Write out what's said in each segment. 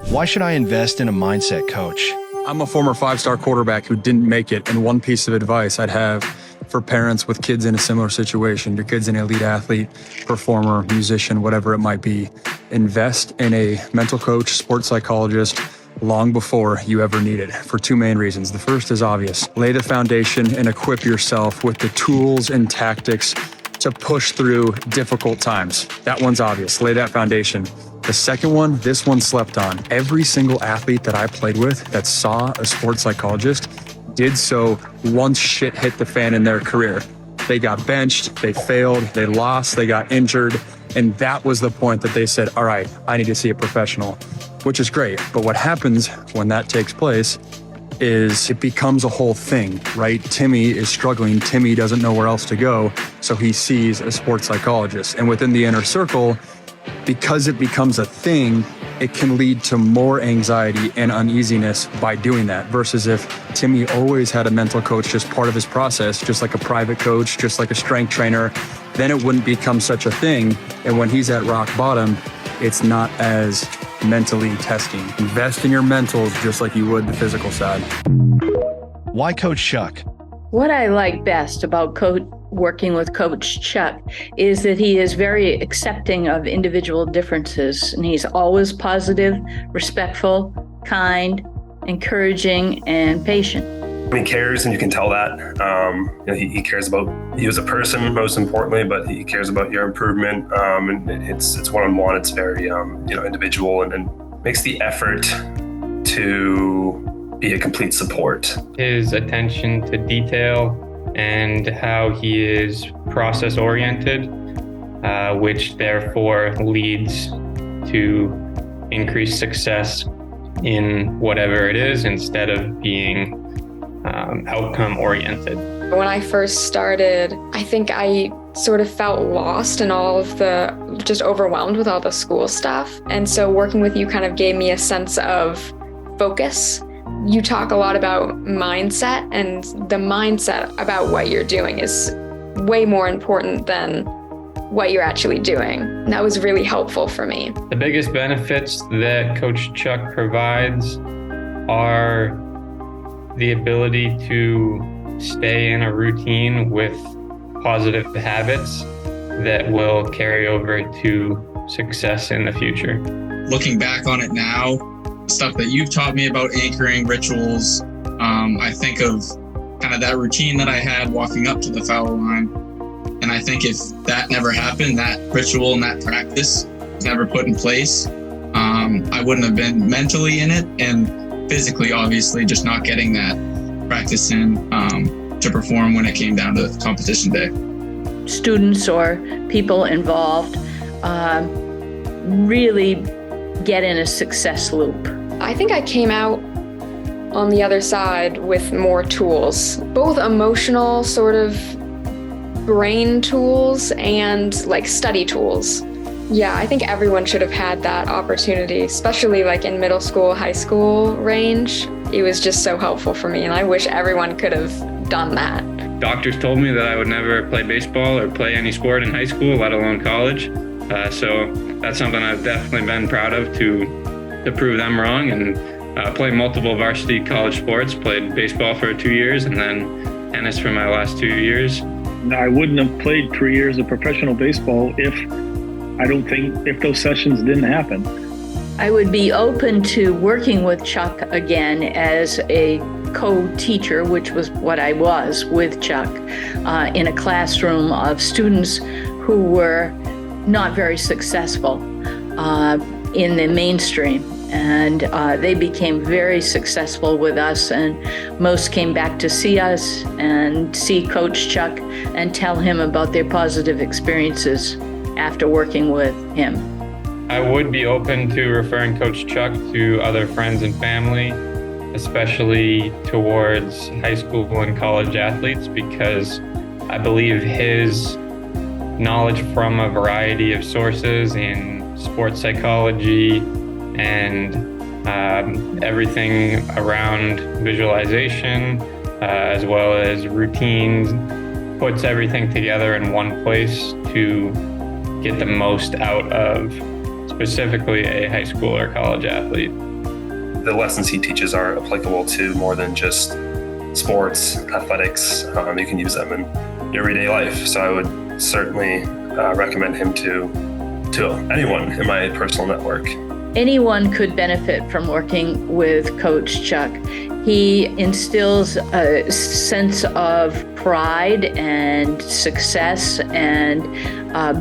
Why should I invest in a mindset coach? I'm a former 5-star quarterback who didn't make it, and one piece of advice I'd have for parents with kids in a similar situation, your kid's an elite athlete, performer, musician, whatever it might be, invest in a mental coach, sports psychologist, long before you ever need it, for two main reasons. The first is obvious. Lay the foundation and equip yourself with the tools and tactics to push through difficult times. That one's obvious. Lay that foundation. The second one, this one slept on. Every single athlete that I played with that saw a sports psychologist did so once shit hit the fan in their career. They got benched, they failed, they lost, they got injured. And that was the point that they said, all right, I need to see a professional, which is great. But what happens when that takes place is it becomes a whole thing, right? Timmy is struggling. Timmy doesn't know where else to go. So he sees a sports psychologist. And within the inner circle, because it becomes a thing, it can lead to more anxiety and uneasiness by doing that. Versus if Timmy always had a mental coach just part of his process, just like a private coach, just like a strength trainer, then it wouldn't become such a thing. And when he's at rock bottom, it's not as mentally testing. Invest in your mentals just like you would the physical side. Why Coach Chuck? What I like best about working with Coach Chuck is that he is very accepting of individual differences, and he's always positive, respectful, kind, encouraging, and patient. He cares, and you can tell that. He cares about you as a person, most importantly, but he cares about your improvement. And it's one-on-one. It's very individual, and makes the effort to be a complete support. His attention to detail and how he is process-oriented, which therefore leads to increased success in whatever it is instead of being outcome-oriented. When I first started, I think I sort of felt lost and just overwhelmed with all the school stuff. And so working with you kind of gave me a sense of focus. You talk a lot about mindset, and the mindset about what you're doing is way more important than what you're actually doing. And that was really helpful for me. The biggest benefits that Coach Chuck provides are the ability to stay in a routine with positive habits that will carry over to success in the future. Looking back on it now, stuff that you've taught me about anchoring rituals, I think of kind of that routine that I had walking up to the foul line. And I think if that never happened, that ritual and that practice was never put in place, I wouldn't have been mentally in it, and physically, obviously, just not getting that practice in to perform when it came down to competition day. Students or people involved really get in a success loop. I think I came out on the other side with more tools, both emotional sort of brain tools and like study tools. Yeah, I think everyone should have had that opportunity, especially like in middle school, high school range. It was just so helpful for me, and I wish everyone could have done that. Doctors told me that I would never play baseball or play any sport in high school, let alone college. So that's something I've definitely been proud of to prove them wrong, and played multiple varsity college sports, played baseball for 2 years and then tennis for my last 2 years. I wouldn't have played 3 years of professional baseball if those sessions didn't happen. I would be open to working with Chuck again as a co-teacher, which was what I was with Chuck, in a classroom of students who were not very successful in the mainstream. And they became very successful with us, and most came back to see us and see Coach Chuck and tell him about their positive experiences after working with him. I would be open to referring Coach Chuck to other friends and family, especially towards high school and college athletes, because I believe his knowledge from a variety of sources in sports psychology and everything around visualization, as well as routines, puts everything together in one place to get the most out of specifically a high school or college athlete. the lessons he teaches are applicable to more than just sports, athletics. You can use them in your everyday life. So I would certainly recommend him to anyone in my personal network. Anyone could benefit from working with Coach Chuck. He instills a sense of pride and success and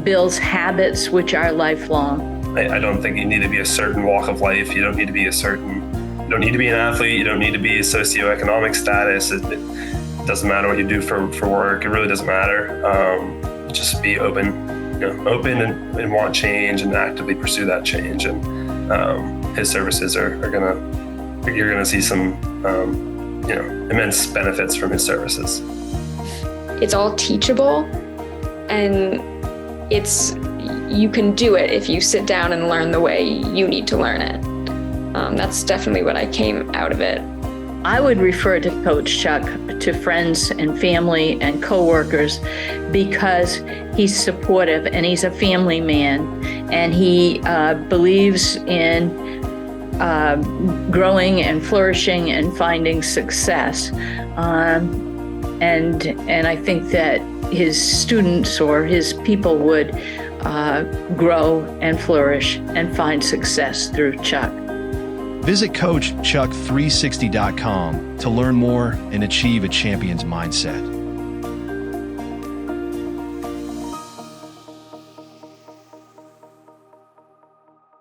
builds habits which are lifelong. I don't think you need to be a certain walk of life. You don't need to be you don't need to be an athlete. You don't need to be a socioeconomic status. It doesn't matter what you do for work. It really doesn't matter. Just be open, open and want change and actively pursue that change. And his services you're gonna see some, immense benefits from his services. It's all teachable, and you can do it if you sit down and learn the way you need to learn it. That's definitely what I came out of it. I would refer to Coach Chuck to friends and family and coworkers because he's supportive and he's a family man, and he believes in growing and flourishing and finding success. And I think that his students or his people would grow and flourish and find success through Chuck. Visit CoachChuck360.com to learn more and achieve a champion's mindset.